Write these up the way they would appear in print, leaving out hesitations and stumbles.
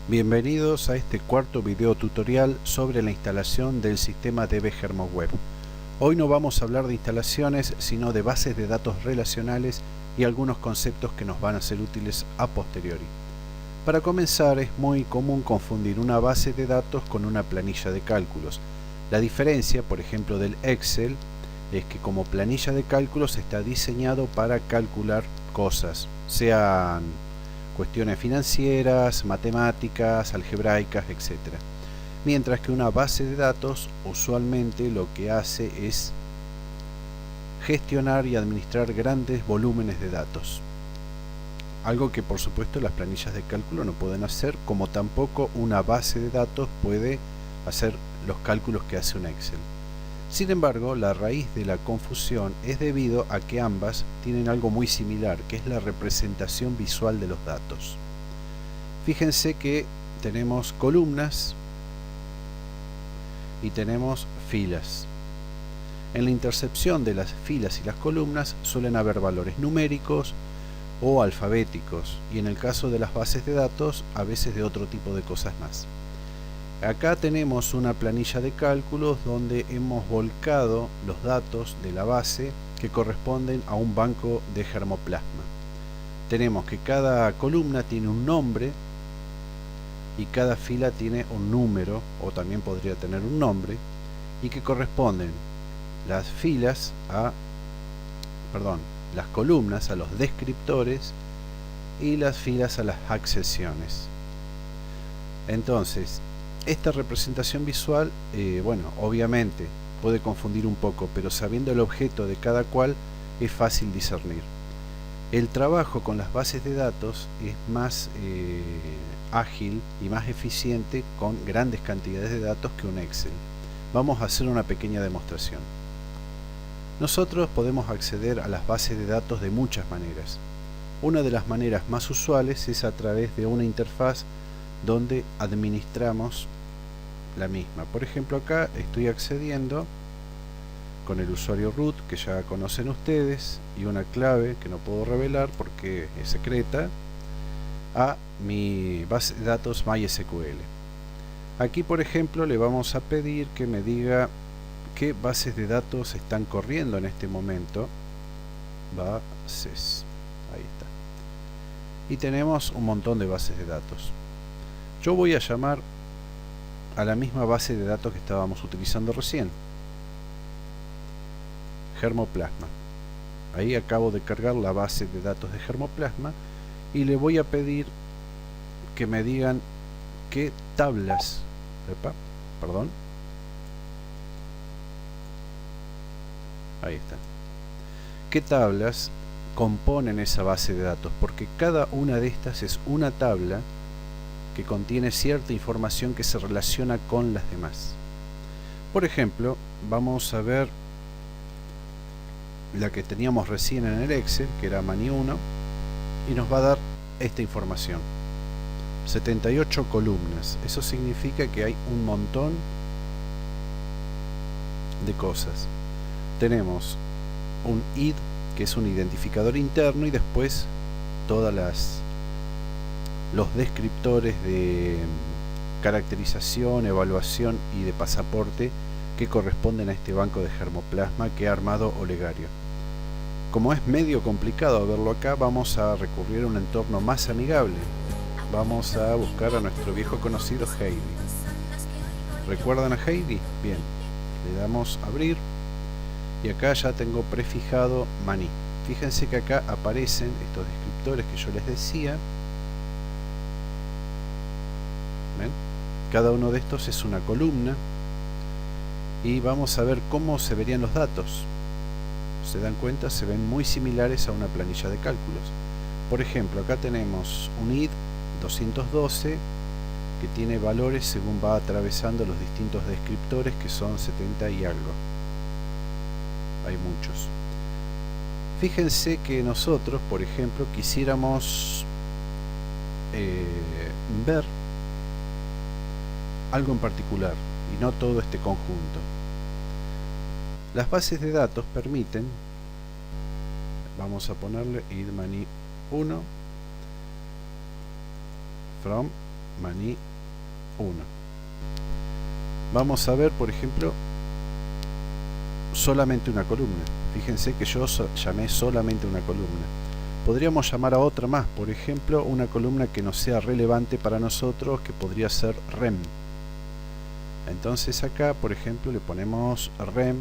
Bienvenidos a este cuarto video tutorial sobre la instalación del sistema DB GermoWeb. Hoy no vamos a hablar de instalaciones, sino de bases de datos relacionales y algunos conceptos que nos van a ser útiles a posteriori. Para comenzar, es muy común confundir una base de datos con una planilla de cálculos. La diferencia, por ejemplo, del Excel, es que como planilla de cálculos está diseñado para calcular cosas, sean cuestiones financieras, matemáticas, algebraicas, etc. Mientras que una base de datos usualmente lo que hace es gestionar y administrar grandes volúmenes de datos. Algo que por supuesto las planillas de cálculo no pueden hacer, como tampoco una base de datos puede hacer los cálculos que hace un Excel. Sin embargo, la raíz de la confusión es debido a que ambas tienen algo muy similar, que es la representación visual de los datos. Fíjense que tenemos columnas y tenemos filas. En la intercepción de las filas y las columnas suelen haber valores numéricos o alfabéticos, y en el caso de las bases de datos, a veces de otro tipo de cosas más. Acá tenemos una planilla de cálculos donde hemos volcado los datos de la base que corresponden a un banco de germoplasma. Tenemos que cada columna tiene un nombre y cada fila tiene un número, o también podría tener un nombre, y que corresponden las columnas a los descriptores y las filas a las accesiones. Entonces, esta representación visual, obviamente puede confundir un poco, pero sabiendo el objeto de cada cual es fácil discernir. El trabajo con las bases de datos es más ágil y más eficiente con grandes cantidades de datos que un Excel. Vamos a hacer una pequeña demostración. Nosotros podemos acceder a las bases de datos de muchas maneras. Una de las maneras más usuales es a través de una interfaz donde administramos la misma. Por ejemplo, acá estoy accediendo con el usuario root, que ya conocen ustedes, y una clave que no puedo revelar porque es secreta, a mi base de datos MySQL. Aquí, por ejemplo, le vamos a pedir que me diga qué bases de datos están corriendo en este momento. Bases, ahí está. Y tenemos un montón de bases de datos. Yo voy a llamar a la misma base de datos que estábamos utilizando recién, Germoplasma. Ahí acabo de cargar la base de datos de Germoplasma y le voy a pedir que me digan qué tablas, ahí está, qué tablas componen esa base de datos, porque cada una de estas es una tabla que contiene cierta información que se relaciona con las demás. Por ejemplo, vamos a ver la que teníamos recién en el Excel, que era Mani1, y nos va a dar esta información: 78 columnas. Eso significa que hay un montón de cosas. Tenemos un ID, que es un identificador interno, y después todas los descriptores de caracterización, evaluación y de pasaporte que corresponden a este banco de germoplasma que ha armado Olegario. Como es medio complicado verlo acá, vamos a recurrir a un entorno más amigable. Vamos a buscar a nuestro viejo conocido Heidi. ¿Recuerdan a Heidi? Bien, le damos a abrir y acá ya tengo prefijado Mani. Fíjense que acá aparecen estos descriptores que yo les decía. ¿Ven? Cada uno de estos es una columna y vamos a ver cómo se verían los datos. ¿Se dan cuenta? Se ven muy similares a una planilla de cálculos. Por ejemplo, acá tenemos un ID 212 que tiene valores según va atravesando los distintos descriptores, que son 70 y algo. Hay muchos. Fíjense que nosotros, por ejemplo, quisiéramos ver algo en particular y no todo este conjunto. Las bases de datos permiten, vamos a ponerle idMani1 from maní 1. Vamos a ver, por ejemplo, solamente una columna. Fíjense que yo llamé solamente una columna. Podríamos llamar a otra más, por ejemplo, una columna que no sea relevante para nosotros, que podría ser rem. Entonces acá, por ejemplo, le ponemos rem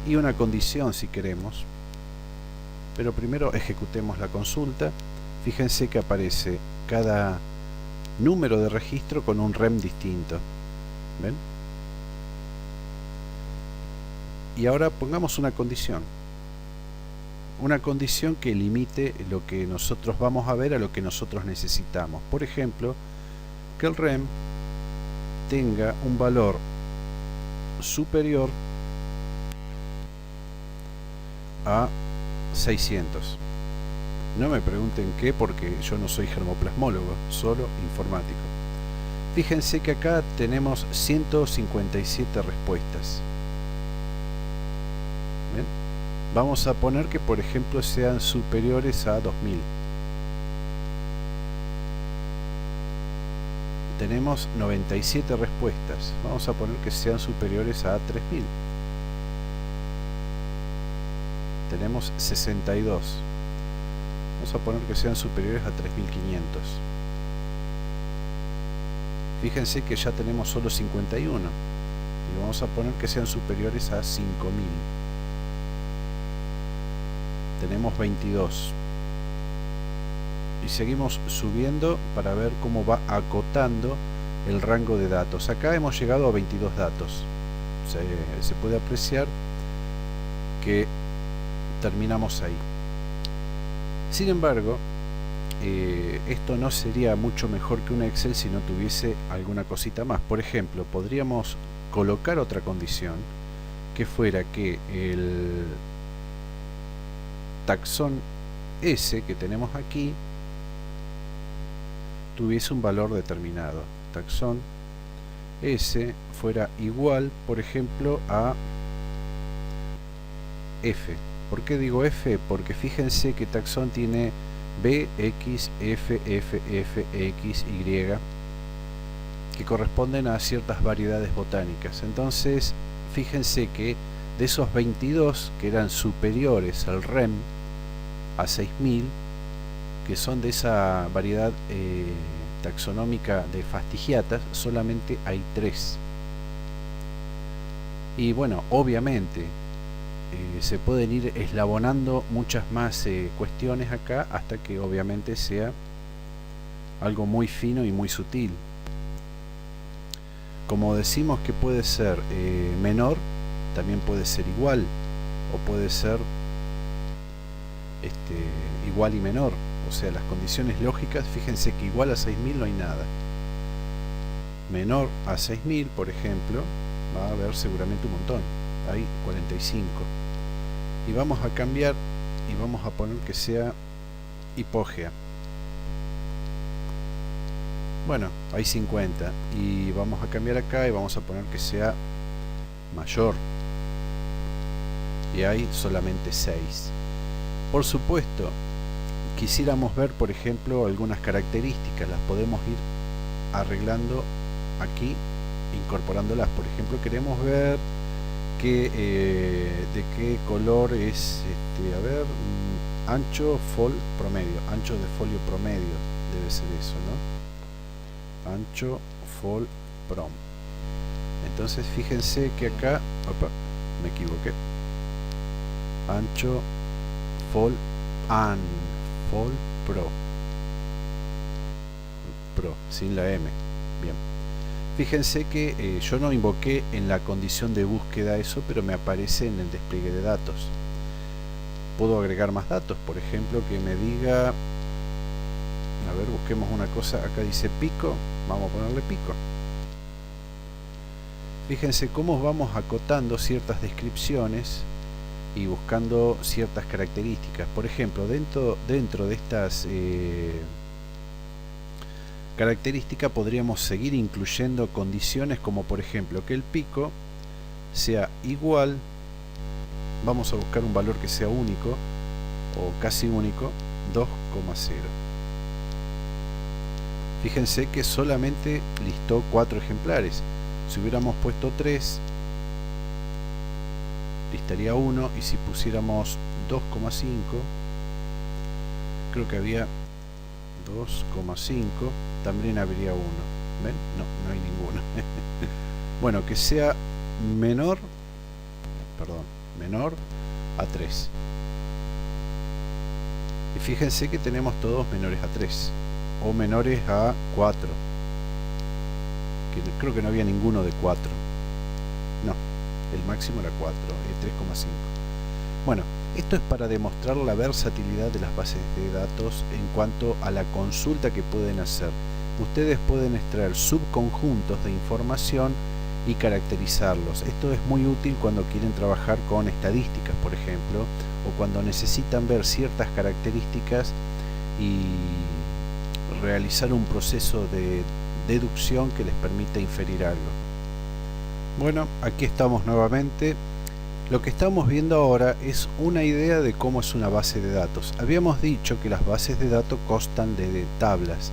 y una condición si queremos. Pero primero ejecutemos la consulta. Fíjense que aparece cada número de registro con un rem distinto. ¿Ven? Y ahora pongamos una condición. Una condición que limite lo que nosotros vamos a ver a lo que nosotros necesitamos. Por ejemplo, que el rem tenga un valor superior a 600. No me pregunten qué, porque yo no soy germoplasmólogo, solo informático. Fíjense que acá tenemos 157 respuestas. ¿Ven? Vamos a poner que, por ejemplo, sean superiores a 2000. Tenemos 97 respuestas. Vamos a poner que sean superiores a 3000. Tenemos 62. Vamos a poner que sean superiores a 3500. Fíjense que ya tenemos solo 51. Y vamos a poner que sean superiores a 5000. Tenemos 22. Y seguimos subiendo para ver cómo va acotando el rango de datos. Acá hemos llegado a 22 datos. Se puede apreciar que terminamos ahí. Sin embargo, esto no sería mucho mejor que un Excel si no tuviese alguna cosita más. Por ejemplo, podríamos colocar otra condición que fuera que el taxón S que tenemos aquí tuviese un valor determinado. Taxón S fuera igual, por ejemplo, a F. ¿Por qué digo F? Porque fíjense que taxón tiene B, X, F, F, F, X, Y, que corresponden a ciertas variedades botánicas. Entonces, fíjense que de esos 22 que eran superiores al REM, a 6000, que son de esa variedad taxonómica de fastigiatas, solamente hay 3. Y bueno, obviamente se pueden ir eslabonando muchas más cuestiones acá hasta que obviamente sea algo muy fino y muy sutil. Como decimos que puede ser menor, también puede ser igual, o puede ser igual y menor. O sea, las condiciones lógicas, fíjense que igual a 6000 no hay nada. Menor a 6000, por ejemplo, va a haber seguramente un montón. Hay 45. Y vamos a cambiar y vamos a poner que sea hipógea. Bueno, hay 50. Y vamos a cambiar acá y vamos a poner que sea mayor. Y hay solamente 6. Por supuesto, quisiéramos ver, por ejemplo, algunas características. Las podemos ir arreglando aquí, incorporándolas. Por ejemplo, queremos ver de qué color es, a ver, ancho promedio, ancho de folio promedio, debe ser eso, ¿no? Ancho fol prom. Entonces fíjense que acá, opa, me equivoqué, ancho fol pro, sin la M. Bien. Fíjense que yo no invoqué en la condición de búsqueda eso, pero me aparece en el despliegue de datos. Puedo agregar más datos, por ejemplo, que me diga, a ver, busquemos una cosa, acá dice pico, vamos a ponerle pico. Fíjense cómo vamos acotando ciertas descripciones y buscando ciertas características. Por ejemplo, dentro de estas característica podríamos seguir incluyendo condiciones como, por ejemplo, que el pico sea igual, vamos a buscar un valor que sea único o casi único, 2,0. Fíjense que solamente listó 4 ejemplares. Si hubiéramos puesto 3, listaría 1, y si pusiéramos 2,5, creo que había 2,5, también habría 1. ¿Ven? No hay ninguno. Bueno, que sea menor a 3. Y fíjense que tenemos todos menores a 3 o menores a 4, que creo que no había ninguno de 4. No, el máximo era 4, 3,5. Bueno, esto es para demostrar la versatilidad de las bases de datos en cuanto a la consulta que pueden hacer. Ustedes pueden extraer subconjuntos de información y caracterizarlos. Esto es muy útil cuando quieren trabajar con estadísticas, por ejemplo, o cuando necesitan ver ciertas características y realizar un proceso de deducción que les permita inferir algo. Bueno, aquí estamos nuevamente. Lo que estamos viendo ahora es una idea de cómo es una base de datos. Habíamos dicho que las bases de datos constan de tablas.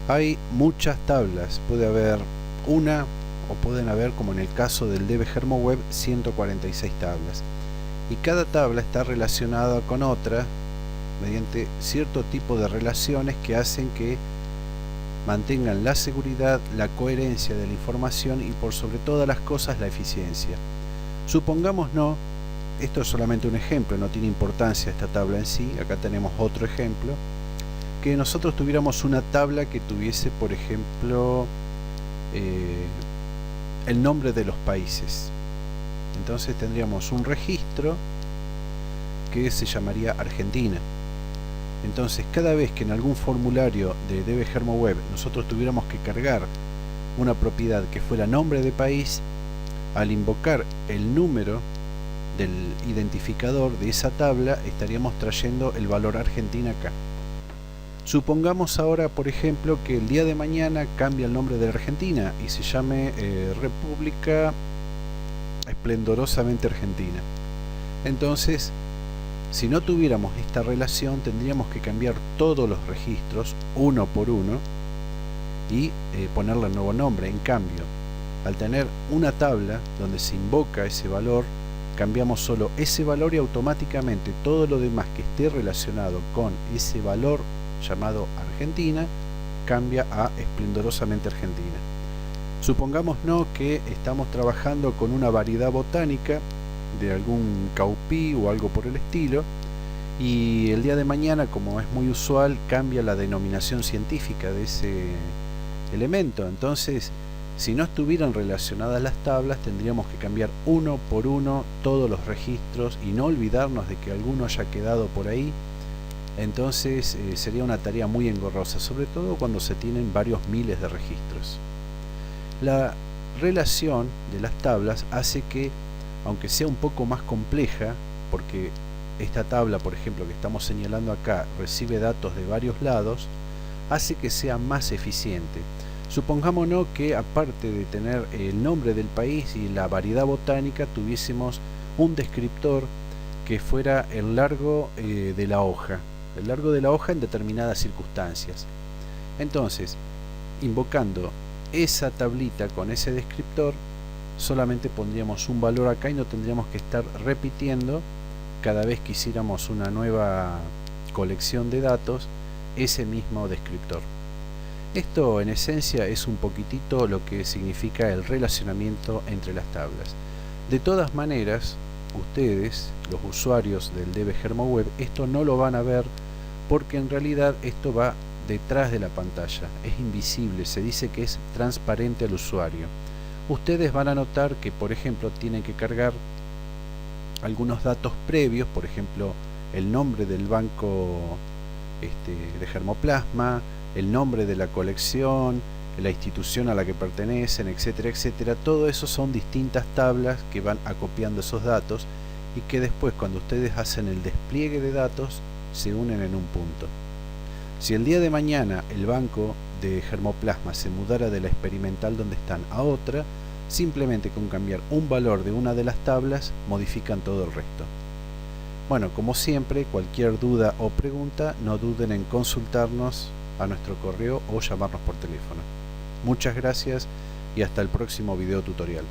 Hay muchas tablas, puede haber una o pueden haber, como en el caso del DB GermoWeb, 146 tablas. Y cada tabla está relacionada con otra mediante cierto tipo de relaciones que hacen que mantengan la seguridad, la coherencia de la información y por sobre todas las cosas la eficiencia. Supongamos esto es solamente un ejemplo, no tiene importancia esta tabla en sí. Acá tenemos otro ejemplo, que nosotros tuviéramos una tabla que tuviese, por ejemplo, el nombre de los países. Entonces tendríamos un registro que se llamaría Argentina. Entonces cada vez que en algún formulario de DB GermoWeb nosotros tuviéramos que cargar una propiedad que fuera nombre de país, al invocar el número del identificador de esa tabla estaríamos trayendo el valor Argentina acá. Supongamos ahora, por ejemplo, que el día de mañana cambia el nombre de la Argentina y se llame República Esplendorosamente Argentina. Entonces, si no tuviéramos esta relación, tendríamos que cambiar todos los registros uno por uno y ponerle el nuevo nombre. En cambio, al tener una tabla donde se invoca ese valor, cambiamos solo ese valor y automáticamente todo lo demás que esté relacionado con ese valor llamado Argentina cambia a Esplendorosamente Argentina. Supongamos que estamos trabajando con una variedad botánica de algún caupí o algo por el estilo, y el día de mañana, como es muy usual, cambia la denominación científica de ese elemento. Entonces, si no estuvieran relacionadas las tablas, tendríamos que cambiar uno por uno todos los registros y no olvidarnos de que alguno haya quedado por ahí. Entonces sería una tarea muy engorrosa, sobre todo cuando se tienen varios miles de registros. La relación de las tablas hace que, aunque sea un poco más compleja, porque esta tabla, por ejemplo, que estamos señalando acá, recibe datos de varios lados, hace que sea más eficiente. Supongámonos que, aparte de tener el nombre del país y la variedad botánica, tuviésemos un descriptor que fuera el largo de la hoja. El largo de la hoja en determinadas circunstancias. Entonces, invocando esa tablita con ese descriptor, solamente pondríamos un valor acá y no tendríamos que estar repitiendo cada vez que hiciéramos una nueva colección de datos ese mismo descriptor. Esto en esencia es un poquitito lo que significa el relacionamiento entre las tablas. De todas maneras, ustedes, los usuarios del DB GermoWeb, esto no lo van a ver porque en realidad esto va detrás de la pantalla, es invisible, se dice que es transparente al usuario. Ustedes van a notar que, por ejemplo, tienen que cargar algunos datos previos, por ejemplo, el nombre del banco de germoplasma, el nombre de la colección, la institución a la que pertenecen, etcétera, etcétera. Todo eso son distintas tablas que van acopiando esos datos y que después, cuando ustedes hacen el despliegue de datos, se unen en un punto. Si el día de mañana el banco de germoplasma se mudara de la experimental donde están a otra, simplemente con cambiar un valor de una de las tablas modifican todo el resto. Bueno, como siempre, cualquier duda o pregunta, no duden en consultarnos a nuestro correo o llamarnos por teléfono. Muchas gracias y hasta el próximo video tutorial.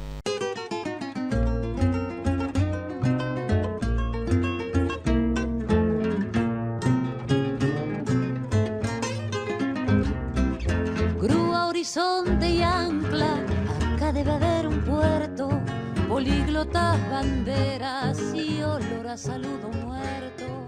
Grúa, horizonte y ancla, acá debe haber un puerto, políglotas, banderas y olor a saludo muerto.